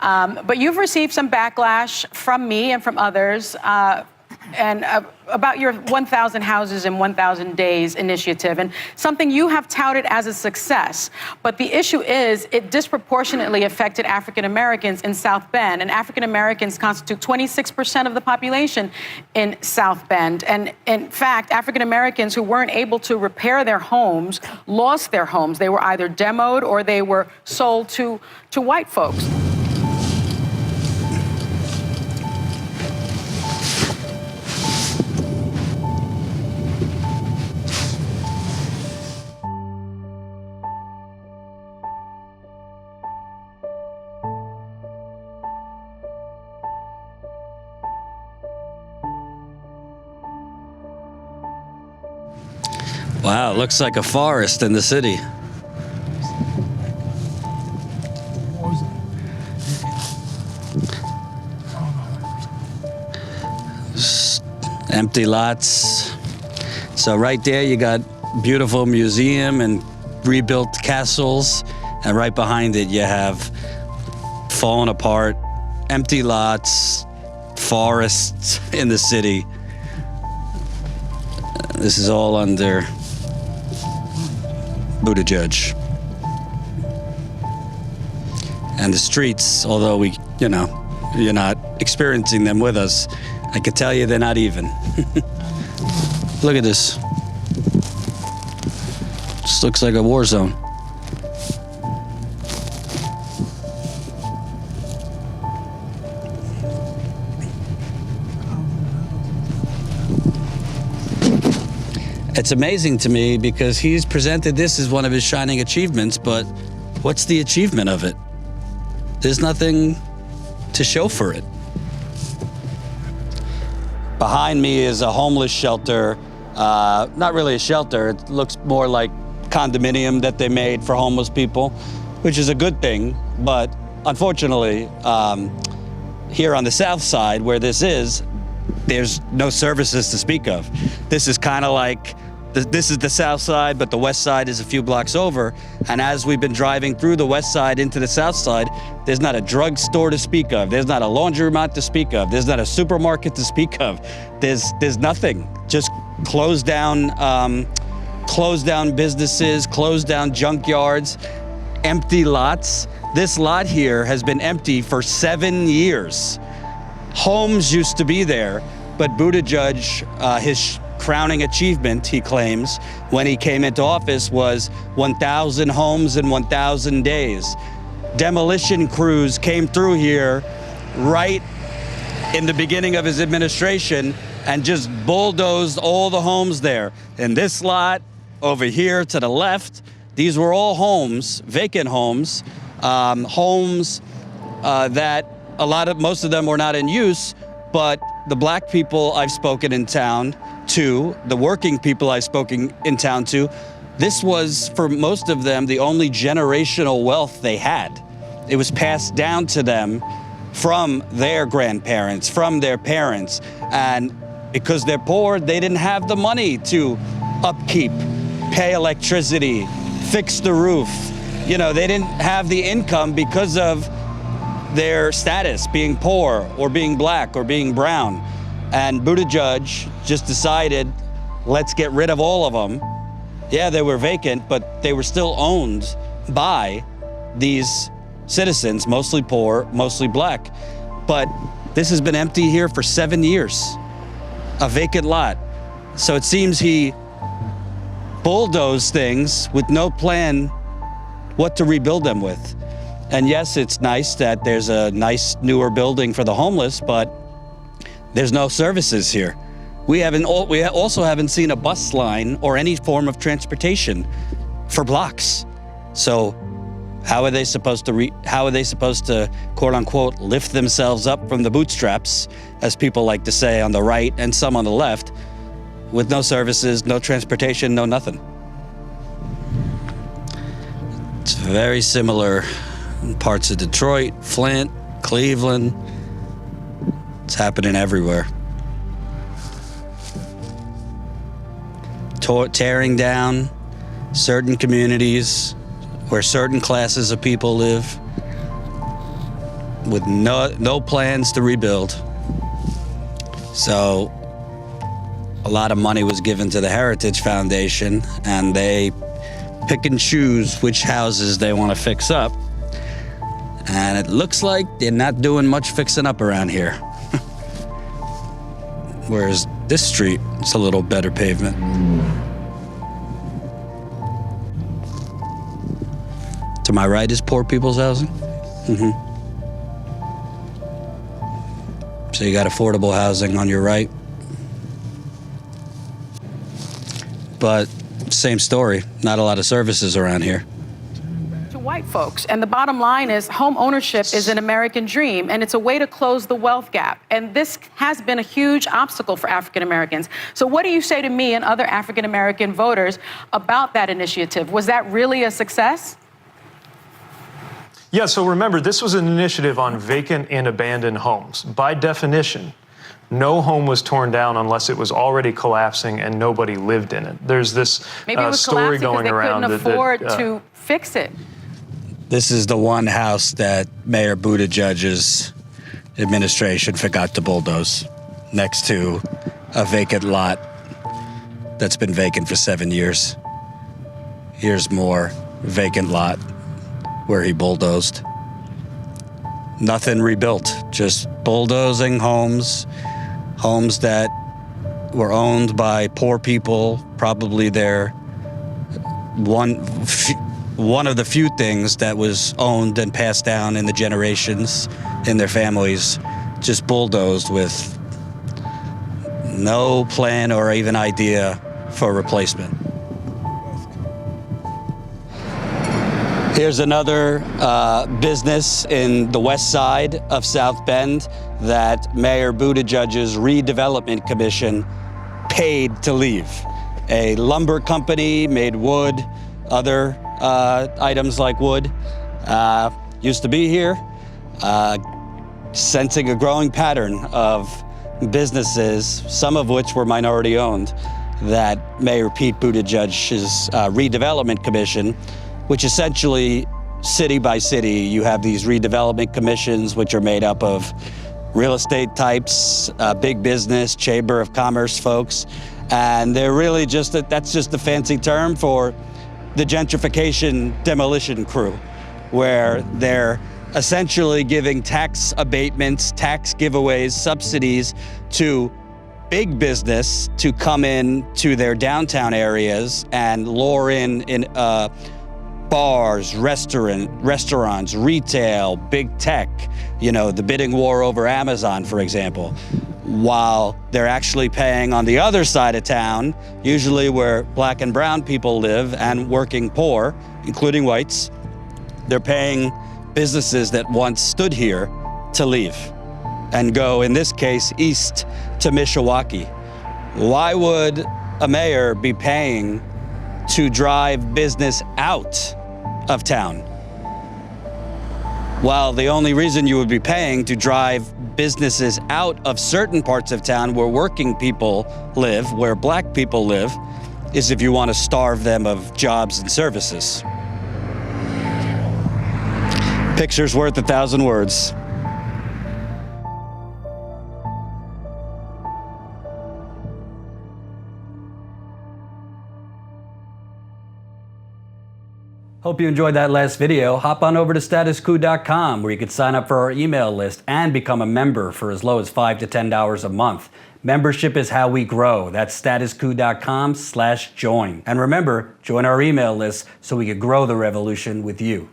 But you've received some backlash from me and from others about your 1,000 Houses in 1,000 Days initiative, and something you have touted as a success. But the issue is it disproportionately affected African Americans in South Bend, and African Americans constitute 26% of the population in South Bend. And in fact, African Americans who weren't able to repair their homes lost their homes. They were either demoed or they were sold to white folks. Wow, it looks like a forest in the city. Empty lots. So right there you got beautiful museum and rebuilt castles, and right behind it you have fallen apart, empty lots, forests in the city. This is all under Buttigieg. And the streets, although you're not experiencing them with us, I can tell you they're not even. Look at this. Just looks like a war zone. It's amazing to me because he's presented this as one of his shining achievements, but what's the achievement of it? There's nothing to show for it. Behind me is a homeless shelter. Not really a shelter. It looks more like condominium that they made for homeless people, which is a good thing. But unfortunately, here on the south side where this is, there's no services to speak of. This is kind of like, this is the south side, but the west side is a few blocks over. And as we've been driving through the west side into the south side, there's not a drugstore to speak of. There's not a laundromat to speak of. There's not a supermarket to speak of. There's nothing. Just closed down businesses, closed down junkyards, empty lots. This lot here has been empty for 7 years. Homes used to be there, but Buttigieg, his crowning achievement, he claims, when he came into office was 1,000 homes in 1,000 days. Demolition crews came through here right in the beginning of his administration and just bulldozed all the homes there. In this lot over here to the left, these were all homes, vacant homes, that most of them were not in use, but the black people I've spoken in town to, the working people I've spoken in town to, this was, for most of them, the only generational wealth they had. It was passed down to them from their grandparents, from their parents. And because they're poor, they didn't have the money to upkeep, pay electricity, fix the roof. You know, they didn't have the income because of their status, being poor or being black or being brown. And Buttigieg just decided, let's get rid of all of them. Yeah, they were vacant, but they were still owned by these citizens, mostly poor, mostly black. But this has been empty here for 7 years, a vacant lot. So it seems he bulldozed things with no plan what to rebuild them with. And yes, it's nice that there's a nice newer building for the homeless, but there's no services here. We also haven't seen a bus line or any form of transportation for blocks. So how are they supposed to quote unquote lift themselves up from the bootstraps, as people like to say on the right and some on the left, with no services, no transportation, no nothing? It's very similar in parts of Detroit, Flint, Cleveland. It's happening everywhere. Tearing down certain communities where certain classes of people live, with no plans to rebuild. So a lot of money was given to the Heritage Foundation, and they pick and choose which houses they want to fix up. And it looks like they're not doing much fixing up around here. Whereas this street, it's a little better pavement. To my right is poor people's housing. So you got affordable housing on your right. But same story, not a lot of services around here. To white folks, and the bottom line is home ownership is an American dream, and it's a way to close the wealth gap. And this has been a huge obstacle for African Americans. So what do you say to me and other African American voters about that initiative? Was that really a success? Yeah, so remember, this was an initiative on vacant and abandoned homes. By definition, no home was torn down unless it was already collapsing and nobody lived in it. There's this Maybe it was story going because around they couldn't afford to fix it. This is the one house that Mayor Buttigieg's administration forgot to bulldoze next to a vacant lot that's been vacant for 7 years. Here's more vacant lot where he bulldozed. Nothing rebuilt, just bulldozing homes that were owned by poor people. Probably they're one of the few things that was owned and passed down in the generations in their families, just bulldozed with no plan or even idea for replacement. Here's another business in the west side of South Bend that Mayor Buttigieg's redevelopment commission paid to leave. A lumber company made wood, other items like wood, used to be here, sensing a growing pattern of businesses, some of which were minority owned, that Mayor Pete Buttigieg's redevelopment commission, which essentially, city by city, you have these redevelopment commissions, which are made up of real estate types, big business, chamber of commerce folks, and they're really just that's just a fancy term for the gentrification demolition crew, where they're essentially giving tax abatements, tax giveaways, subsidies to big business to come in to their downtown areas and lure in bars, restaurants, retail, big tech, the bidding war over Amazon, for example, while they're actually paying on the other side of town, usually where black and brown people live and working poor, including whites, they're paying businesses that once stood here to leave and go, in this case, east to Mishawaka. Why would a mayor be paying to drive business out of town? Well, the only reason you would be paying to drive businesses out of certain parts of town where working people live, where black people live, is if you want to starve them of jobs and services. Picture's worth 1,000 words. Hope you enjoyed that last video. Hop on over to statuscoup.com where you can sign up for our email list and become a member for as low as $5 to $10 a month. Membership is how we grow. That's statuscoup.com/join. And remember, join our email list so we can grow the revolution with you.